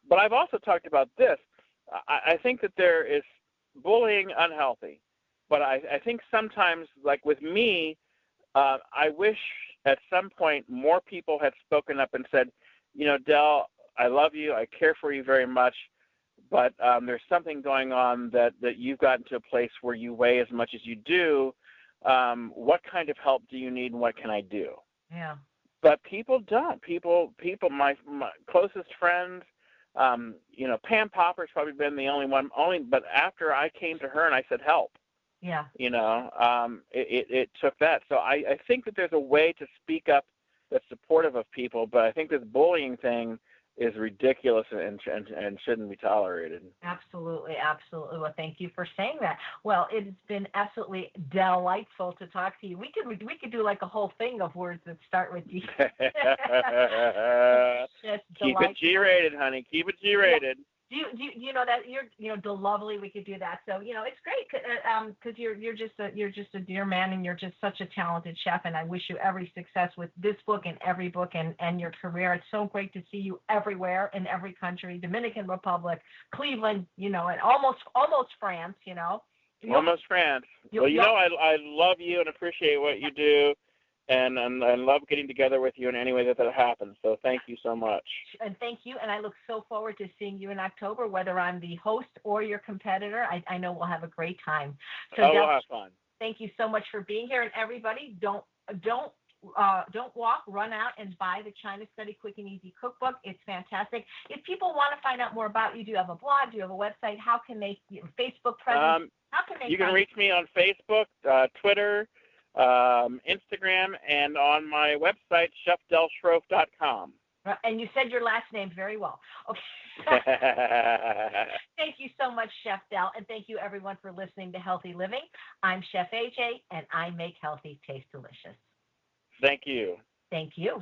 But I've also talked about this. I think that there is bullying unhealthy, but I think sometimes, like with me, I wish at some point more people had spoken up and said, Del, I love you, I care for you very much, but there's something going on that you've gotten to a place where you weigh as much as you do. What kind of help do you need, and what can I do? Yeah. But people don't. People, my closest friends, Pam Popper's probably been the only one. But after I came to her and I said, help. Yeah. It took that. So I think that there's a way to speak up that's supportive of people, but I think this bullying thing is ridiculous and shouldn't be tolerated. Absolutely, absolutely. Well, thank you for saying that. Well, it's been absolutely delightful to talk to you. We could do like a whole thing of words that start with G. Keep it G-rated, honey. Keep it G-rated. Do you know that you're lovely? We could do that. So it's great because you're just a dear man, and you're just such a talented chef. And I wish you every success with this book and every book and your career. It's so great to see you everywhere in every country: Dominican Republic, Cleveland, and almost France. Almost France. Well, I love you and appreciate what you do. And love getting together with you in any way that happens. So thank you so much. And thank you. And I look so forward to seeing you in October, whether I'm the host or your competitor. I know we'll have a great time. So we'll have fun. Thank you so much for being here. And everybody, don't walk, run out and buy the China Study Quick and Easy Cookbook. It's fantastic. If people want to find out more about you, do you have a blog? Do you have a website? How can they, Facebook presence? How can they? You can reach me on Facebook, Twitter, Instagram, and on my website, chefdelsroufe.com. And you said your last name very well. Okay. Thank you so much, Chef Del, and thank you everyone for listening to Healthy Living. I'm Chef AJ, and I make healthy taste delicious. Thank you. Thank you.